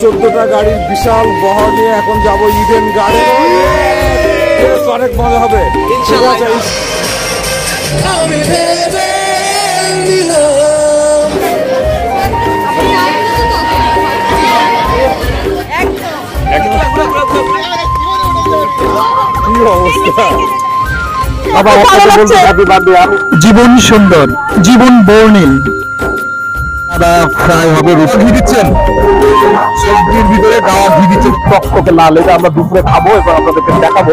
14টা গাড়ির বিশাল বহর নিয়ে এখন যাব ইডেন গার্ডেন। অনেক মজা হবে জীবন সুন্দর, জীবন বর্ণিল। ফ্রাই হবে, রুটি দিচ্ছেন, সবজির ভিতরে গাওয়া ঘি দিচ্ছেন, টকটকে লাল। এটা আমরা দুপুরে খাবো এবং আপনাদেরকে দেখাবো।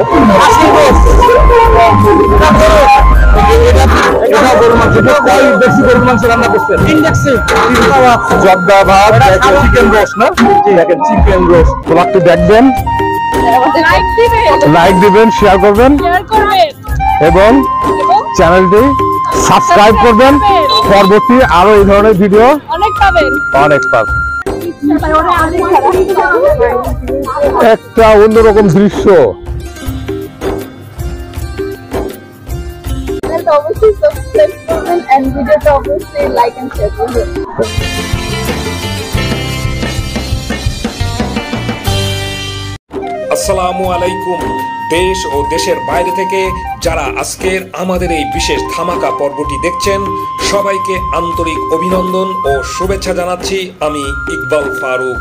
বেশি গরুর মাংস রান্না করছেন, জর্দা ভাত, চিকেন রোস্ট না, দেখেন চিকেন রোস্ট। একটু দেখবেন, লাইক দিবেন, শেয়ার করবেন এবং চ্যানেলটি সাবস্ক্রাইব করবেন। পরবর্তী আরো এই ধরনের ভিডিও অনেক পাবেন। একটা অন্যরকম দৃশ্য। অবশ্যই সাবস্ক্রাইব করবেন এন্ড ভিডিওটা অবশ্যই লাইক এন্ড শেয়ার করবেন। আসসালামু আলাইকুম। দেশ ও দেশের বাইরে থেকে যারা আজকের আমাদের এই বিশেষ ধামাকা পর্বটি দেখছেন, সবাইকে আন্তরিক অভিনন্দন ও শুভেচ্ছা জানাচ্ছি। আমি ইকবাল ফারুক।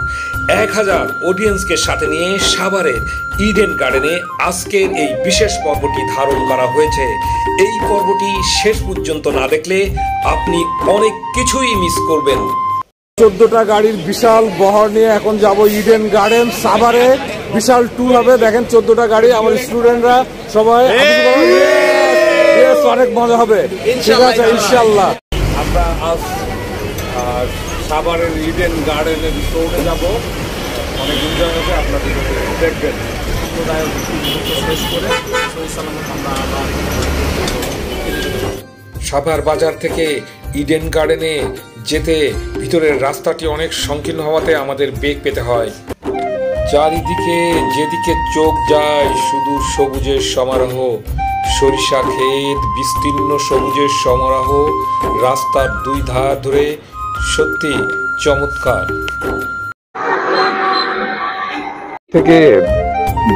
1000 অডিয়েন্সকে সাথে নিয়ে সাভারের ইডেন গার্ডেনে আজকের এই বিশেষ পর্বটি ধারণ করা হয়েছে। এই পর্বটি শেষ পর্যন্ত না দেখলে আপনি অনেক কিছুই মিস করবেন। 14টা গাড়ির বিশাল বহর নিয়ে এখন যাব ইডেন গার্ডেন। সাভারে বিশাল ট্যুর হবে। দেখেন 14টা গাড়ি, আমার স্টুডেন্টরা সবাই, অনেক মজা হবে। ঠিক আছে, ইনশাল্লাহ। আমরা আজ সাভারের ইডেন গার্ডেনের ট্যুরে যাব। অনেক এনজয় হবে, আপনাদের দেখবেন। সাভার বাজার থেকে ইডেন গার্ডেনে যেতে ভিতরের রাস্তাটি অনেক সংকীর্ণ হওয়াতে আমাদের বেগ পেতে হয়। চারিদিকে যেদিকে চোখ যায় শুধু সবুজের সমারোহ, সরিষা ক্ষেত, বিস্তীর্ণ সবুজের সমারোহ, রাস্তার দুই ধার ধরে, সত্যি চমৎকার। থেকে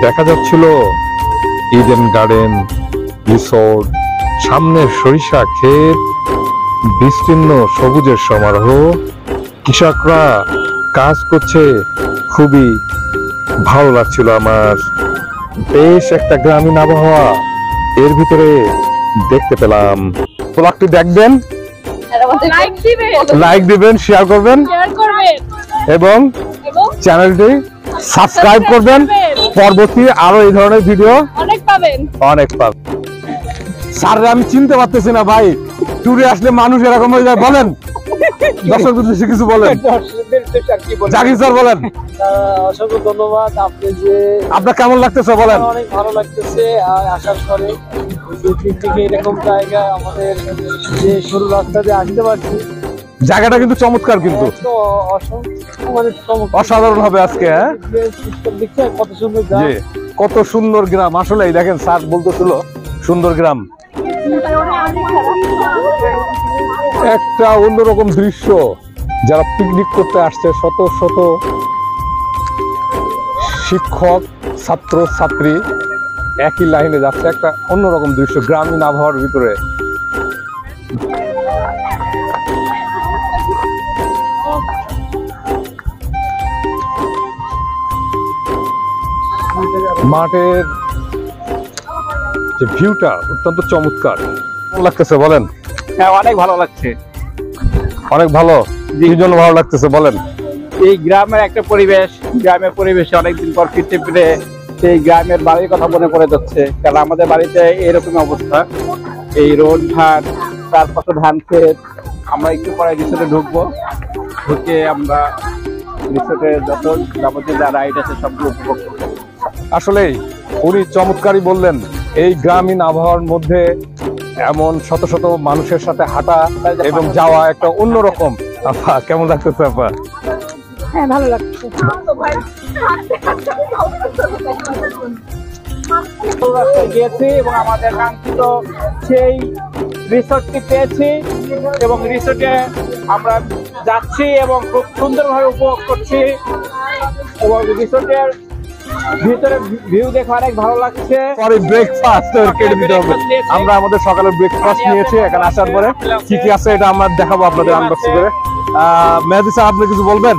দেখা যাচ্ছিল ইডেন গার্ডেন রিসোর্ট, সামনে সরিষা ক্ষেত, বিস্তীর্ণ সবুজের সমারোহ, কৃষকরা কাজ করছে, খুবই ভালো লাগছিল আমার। বেশ একটা গ্রামীণ আবহাওয়া এর ভিতরে দেখতে পেলাম। ব্লগটি দেখবেন, লাইক দিবেন, শেয়ার করবেন এবং চ্যানেলটি সাবস্ক্রাইব করবেন। পরবর্তী আরো এই ধরনের ভিডিও অনেক পাবেন। স্যার, আমি চিনতে পারতেছি না ভাই, ট্যুরে আসলে মানুষ এরকম হয়ে যায়। বলেন দর্শক উদ্দেশ্যে কিছু বলেন। জাকির স্যার বলেন। অসংখ্য ধন্যবাদ। আপনি যে আপনার কেমন লাগতেছে বলেন। অনেক ভালো লাগতেছে। আর আসার পরে থেকে এরকম জায়গা, আমাদের যে সরু রাস্তা দিয়ে আসতে পারছি, জায়গাটা কিন্তু চমৎকার, কিন্তু অসাধারণ হবে আজকে। কত সুন্দর গ্রাম, কত সুন্দর গ্রাম। আসলে দেখেন, স্যার বলতেছিল সুন্দর গ্রাম। একটা অন্যরকম দৃশ্য। যারা পিকনিক করতে আসছে, শত শত শিক্ষক, ছাত্র ছাত্রী একই লাইনে যাচ্ছে। একটা অন্যরকম দৃশ্য গ্রামীণ আবহাওয়ার ভিতরে। মাঠের যে ভিউটা অত্যন্ত চমৎকার। কেমন লাগতেছে বলেন। হ্যাঁ, অনেক ভালো লাগছে। অনেক ভালো। এই জন্য ভালো লাগতেছে বলেন। এই গ্রামের একটা পরিবেশ, গ্রামের পরিবেশে অনেকদিন পর ফিরতে ফিরে সেই গ্রামের বাড়ির কথা মনে পড়ে যাচ্ছে। কারণ আমাদের বাড়িতে এরকম অবস্থা, এই রোড ঘাট, চারপাশে ধান ক্ষেত। আমরা একটু পরে রিসোর্টে ঢুকবো, ঢুকে আমরা রিসোর্টের যত যাবতীয় যা রাইড আছে সবগুলো উপভোগ করবো। আসলেই উনি চমৎকারই বললেন। এই গ্রামীণ আবহাওয়ার মধ্যে এমন শত শত মানুষের সাথে হাঁটা এবং যাওয়া একটা অন্যরকম। আপা, কেমন লাগতেছে আপা? হ্যাঁ, ভালো লাগছে। গিয়েছি এবং আমাদের কাঙ্ক্ষিত সেই রিসোর্টটি পেয়েছি এবং রিসোর্টে আমরা যাচ্ছি এবং খুব সুন্দরভাবে উপভোগ করছি। এবং রিসোর্টের ভিতরে ভিউ দেখে অনেক ভালো লাগছে। পরে ব্রেকফাস্ট কেটে দিতে হবে। আমরা আমাদের সকালের ব্রেকফাস্ট নিয়েছি। এখানে আসার পরে কি কি আছে এটা আমরা দেখাবো আপনাদের আনবক্সিং করে। মেহেদী স্যার, আপনি কিছু বলবেন?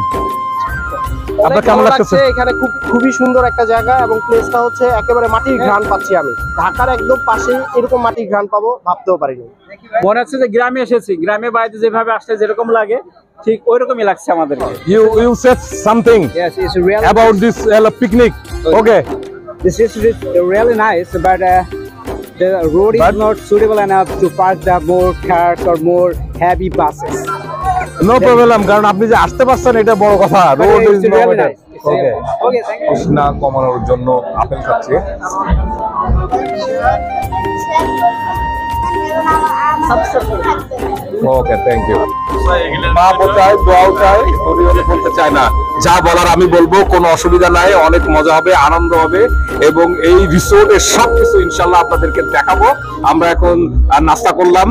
আপনার কেমন লাগছে? এখানে খুবই সুন্দর একটা জায়গা এবং প্লেসটা হচ্ছে একেবারে মাটির ঘ্রাণ পাচ্ছি আমি। ঢাকার একদম পাশে এরকম মাটির ঘ্রাণ পাবো ভাবতেও পারিনি। মনে হচ্ছে যে গ্রামে এসেছি। গ্রামে বাড়িতে যেভাবে আসলে যেরকম লাগে ঠিক ওইরকমই লাগছে আমাদেরকে। You said something Yes, it's really about this picnic. Okay. This is really nice, but the road is not suitable enough to park the more cars or more heavy buses. No problem, কারণ আপনি যে আসতে পারছেন এটা বড় কথা। Road is It's really nice. Okay. Okay, thank you. তৃষ্ণা কমানোর জন্য আপেল খাচ্ছি। ওকে, থ্যাংক ইউ। মাপও চাই, দোয়াও চাই, পরিবারে বলতে চায় না। যা বলার আমি বলবো, কোনো অসুবিধা নাই। অনেক মজা হবে, আনন্দ হবে এবং এই রিসোর্টের সবকিছু ইনশাল্লাহ আপনাদেরকে দেখাবো। আমরা এখন নাস্তা করলাম,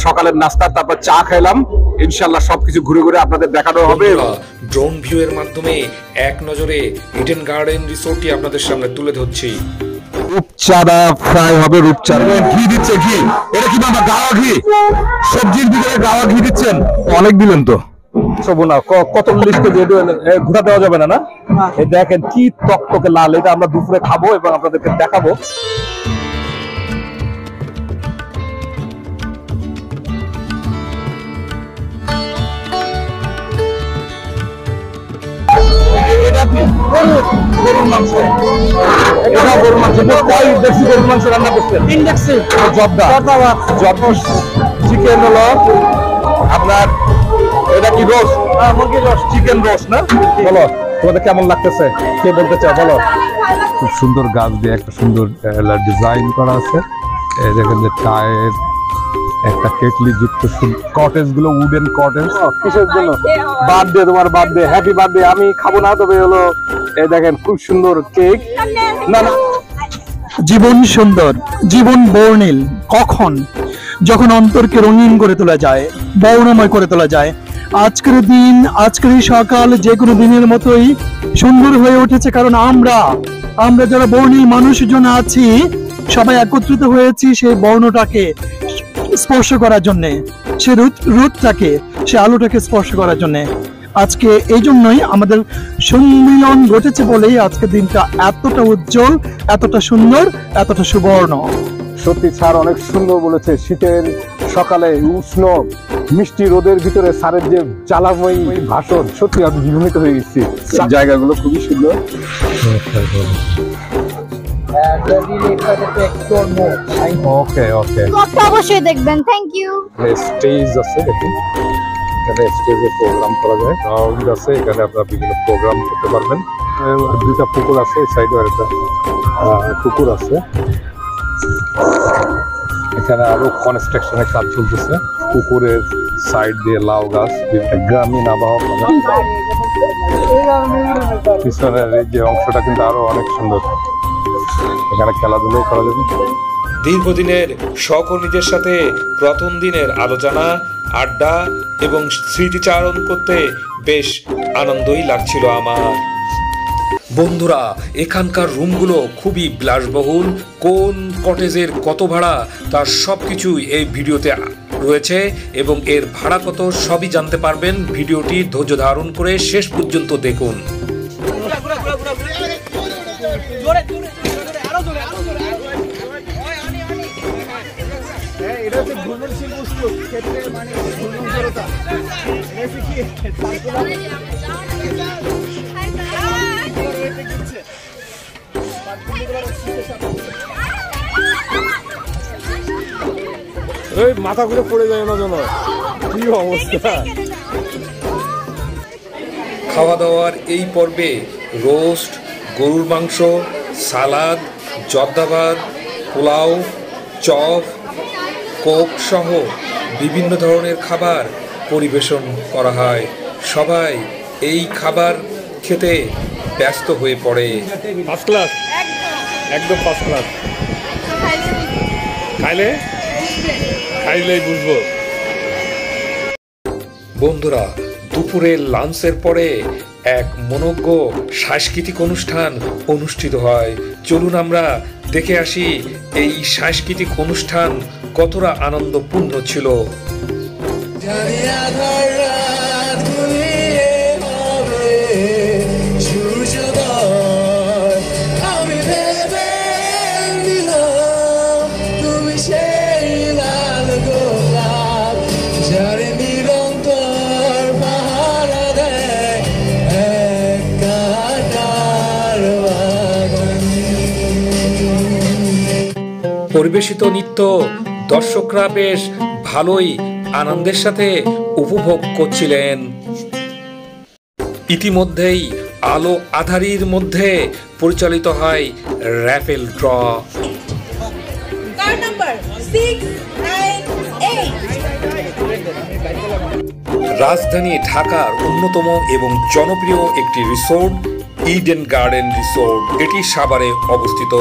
সকালের নাস্তা, তারপর চা খেলাম। ইনশাল্লাহ সবকিছু ঘুরে ঘুরে আপনাদের দেখানো হবে। ড্রোন ভিউ এর মাধ্যমে এক নজরে ইডেন গার্ডেন রিসোর্টটি আপনাদের সামনে তুলে ধরছি। রূপচাঁদা ফ্রাই হবে, রূপচাঁদা ঘি দিচ্ছে। ঘি এটা কি বাবা? গাওয়া ঘি, সবজির ভিতরে গাওয়া ঘি দিচ্ছেন। অনেক দিলেন তো না, কত লিস্টে ঘুরা দেওয়া যাবে না। না, এই দেখেন কি টকটকে লাল। এটা আমরা দুপুরে খাবো এবং আপনাদেরকে দেখাবো। গরুর মাংস, এটা গরুর মাংস। কয় দেখছি গরুর মাংস রান্না করছেন? চিকেন হলো আপনার, এটা কি রোস্ট? মুরগির রোস্ট, চিকেন রোস্ট না? বলো তোমাদের কেমন লাগতেছে, কে বলতে চাও বলো। খুব সুন্দর গাছ দিয়ে একটা সুন্দর ডিজাইন করা আছে। এই দেখেন যে চায়ের একটা কেটলি যুক্ত কটেজ গুলো, উডেন কটেজ। কিসের জন্য? বার্থডে, তোমার বার্থডে, হ্যাপি বার্থডে। আমি খাবো না, তবে হলো এই দেখেন খুব সুন্দর কেক। না না, জীবন সুন্দর, জীবন বর্ণিল কখন? যখন অন্তরকে রঙিন করে তোলা যায়, বর্ণময় করে তোলা যায়। আজকের দিন, আজকের এই সকাল যে কোনো দিনের মতোই সুন্দর হয়ে উঠেছে, কারণ আমরা যারা বর্ণিল মানুষজন আছি সবাই একত্রিত হয়েছি সেই বর্ণটাকে স্পর্শ করার জন্যে, সে রূপটাকে, সে আলোটাকে স্পর্শ করার জন্যে। আজকে এই জন্যই আমাদের সম্মিলন ঘটেছে বলেই আজকের দিনটা এতটা উজ্জ্বল, এতটা সুন্দর, এতটা সুবর্ণ। সত্যি স্যার অনেক সুন্দর বলেছে। শীতের সকালে উষ্ণ মিষ্টি রোদের ভিতরে স্যারের যে জ্বালাময়ী ভাষণ, সত্যি আমি বিমোহিত হয়ে গেছি। জায়গাগুলো খুবই সুন্দর। ওকে ওকে, অবশ্যই দেখবেন। Thank you. স্টেজ আছে দেখুন, এখানে স্টেজে প্রোগ্রাম করা যায়। গ্রাউন্ড আছে, এখানে আপনারা বিভিন্ন প্রোগ্রাম করতে পারবেন। দুইটা পুকুর আছে, এই সাইডে আর একটা পুকুর আছে। এখানে আরো কনস্ট্রাকশনের কাজ চলতেছে। পুকুরের সাইড দিয়ে লাউ গাছ, গ্রামীণ আবহাওয়া। পিছনের এই যে অংশটা কিন্তু আরো অনেক সুন্দর, এখানে খেলাধুলো করা যাবে। দীর্ঘদিনের সহকর্মীদের সাথে প্রথম দিনের আলোচনা, আড্ডা এবং স্মৃতিচারণ করতে বেশ আনন্দই লাগছিল আমার। বন্ধুরা, এখানকার রুমগুলো খুবই বিলাসবহুল। কোন কটেজের কত ভাড়া তার সব কিছুই এই ভিডিওতে রয়েছে এবং এর ভাড়া কত সবই জানতে পারবেন। ভিডিওটি ধৈর্য ধারণ করে শেষ পর্যন্ত দেখুন। এই মাথা ঘুরে পড়ে যায় না যেন, কি অবস্থা। খাওয়া দাওয়ার এই পর্বে রোস্ট, গরুর মাংস, সালাদ, জর্দাবাদ, পোলাও, চপ, কোক সহ বিভিন্ন ধরনের খাবার পরিবেশন করা হয়। সবাই এই খাবার খেতে ব্যস্ত হয়ে পড়ে। ফার্স্ট ক্লাস, একদম ফার্স্ট ক্লাস। খাইলেই বুঝবো। বন্ধুরা, দুপুরের লাঞ্চের পরে এক মনোজ্ঞ সাংস্কৃতিক অনুষ্ঠান অনুষ্ঠিত হয়। চলুন আমরা দেখে আসি এই সাংস্কৃতিক অনুষ্ঠান কতটা আনন্দপূর্ণ ছিল। পরিবেশিত নৃত্য দর্শকরা বেশ ভালোই আনন্দের সাথে উপভোগ করছিলেন। ইতিমধ্যেই আলো আঁধারির মধ্যে পরিচালিত হয় র্যাফেল ড্র। রাজধানী ঢাকার অন্যতম এবং জনপ্রিয় একটি রিসোর্ট ইডেন গার্ডেন রিসোর্ট, এটি সাভারে অবস্থিত।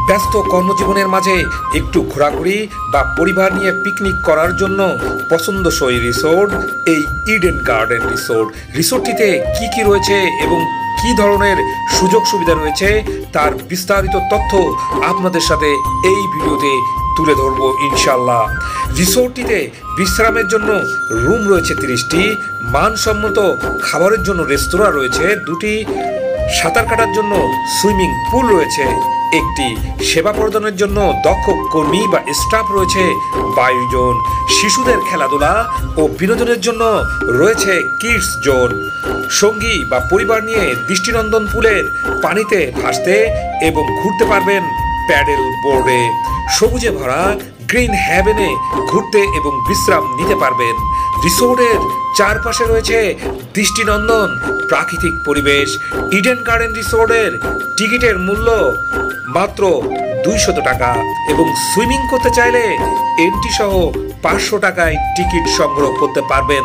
ব্যস্ত কর্মজীবনের মাঝে একটু ঘোরাঘুরি বা পরিবার নিয়ে পিকনিক করার জন্য পছন্দসই রিসোর্ট এই ইডেন গার্ডেন রিসোর্ট। রিসোর্টটিতে কি কি রয়েছে এবং কি ধরনের সুযোগ সুবিধা রয়েছে তার বিস্তারিত তথ্য আপনাদের সাথে এই ভিডিওতে তুলে ধরবো ইনশাল্লাহ। রিসোর্টটিতে বিশ্রামের জন্য রুম রয়েছে 30টি, মানসম্মত খাবারের জন্য রেস্তোরাঁ রয়েছে 2টি, সাঁতার কাটার জন্য সুইমিং পুল রয়েছে 1টি, সেবা প্রদানের জন্য দক্ষ কর্মী বা স্টাফ রয়েছে 22 জন, শিশুদের খেলাধুলা ও বিনোদনের জন্য রয়েছে কিডস জোন। সঙ্গী বা পরিবার নিয়ে দৃষ্টিনন্দন পুলের পানিতে ভাসতে এবং ঘুরতে পারবেন প্যাডেল বোর্ডে। সবুজে ভরা গ্রিন হ্যাভেনে ঘুরতে এবং বিশ্রাম নিতে পারবেন। রিসোর্টের চারপাশে রয়েছে দৃষ্টিনন্দন প্রাকৃতিক পরিবেশ। ইডেন গার্ডেন রিসোর্টের টিকিটের মূল্য মাত্র 200 টাকা এবং সুইমিং করতে চাইলে এন্ট্রি সহ 500 টাকায় টিকিট সংগ্রহ করতে পারবেন।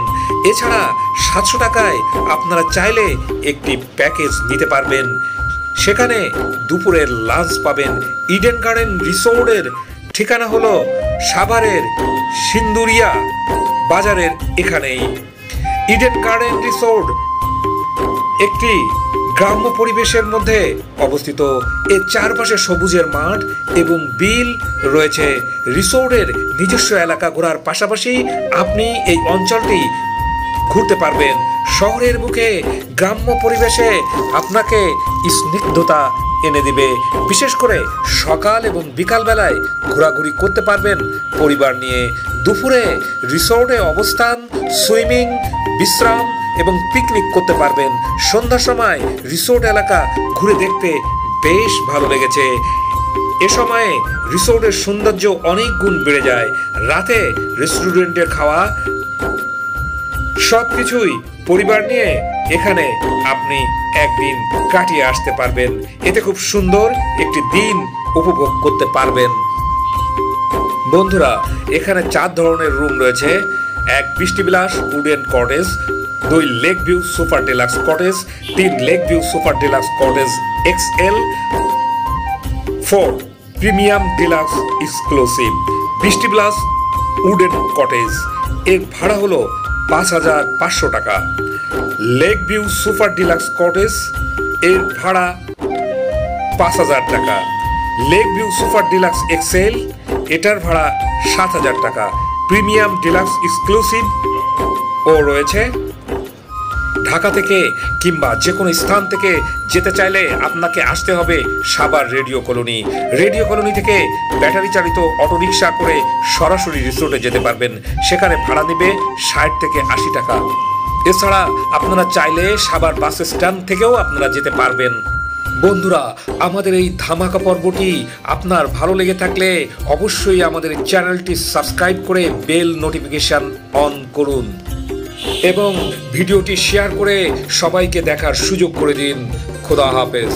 এছাড়া 700 টাকায় আপনারা চাইলে একটি প্যাকেজ নিতে পারবেন, সেখানে দুপুরের লাঞ্চ পাবেন। ইডেন গার্ডেন রিসোর্টের ঠিকানা হলো সাভারের সিন্দুরিয়া বাজারের এখানেই। ইডেন গার্ডেন রিসোর্ট একটি গ্রাম্য পরিবেশের মধ্যে অবস্থিত। এর চারপাশে সবুজের মাঠ এবং বিল রয়েছে। রিসোর্টের নিজস্ব এলাকা ঘোরার পাশাপাশি আপনি এই অঞ্চলটি ঘুরতে পারবেন। শহরের বুকে গ্রাম্য পরিবেশে আপনাকে স্নিগ্ধতা এনে দিবে। বিশেষ করে সকাল এবং বিকাল বেলায় ঘোরাঘুরি করতে পারবেন পরিবার নিয়ে। দুপুরে রিসোর্টে অবস্থান, সুইমিং, বিশ্রাম এবং পিকনিক করতে পারবেন। সন্ধ্যার সময় রিসোর্ট এলাকা ঘুরে দেখতে বেশ ভালো লেগেছে। এ সময়ে রিসোর্টের সৌন্দর্য অনেক গুণ বেড়ে যায়। রাতে রেস্টুরেন্টের খাওয়া সবকিছুই পরিবার নিয়ে এখানে আপনি একদিন কাটিয়ে আসতে পারবেন। এতে খুব সুন্দর একটি দিন উপভোগ করতে পারবেন। বন্ধুরা, এখানে 4 ধরনের রুম রয়েছে। 1 Brishtibilas wooden cottage, 2 lake view super deluxe cottage, 3 lake view super deluxe cottage XL, 4 premium deluxe exclusive Brishtibilas wooden cottage. এর ভাড়া হলো 5500 টাকা। Lake view super deluxe cottage এর ভাড়া 5000 টাকা। Lake view super deluxe XL এটার ভাড়া 7000 টাকা। প্রিমিয়াম ডিলাক্স এক্সক্লুসিভ ও রয়েছে। ঢাকা থেকে কিংবা যে কোনো স্থান থেকে যেতে চাইলে আপনাকে আসতে হবে Savar radio colony. Radio colony থেকে ব্যাটারি চালিত অটোরিকশা করে সরাসরি রিসোর্টে যেতে পারবেন। সেখানে ভাড়া নেবে 60 থেকে 80 টাকা। এছাড়া আপনারা চাইলে সাভার বাস স্ট্যান্ড থেকেও আপনারা যেতে পারবেন। বন্ধুরা, আমাদের এই ধামাকা পর্বটি আপনার ভালো লেগে থাকলে অবশ্যই আমাদের চ্যানেলটি সাবস্ক্রাইব করে বেল নোটিফিকেশন অন করুন এবং ভিডিওটি শেয়ার করে সবাইকে দেখার সুযোগ করে দিন। খোদা হাফেজ।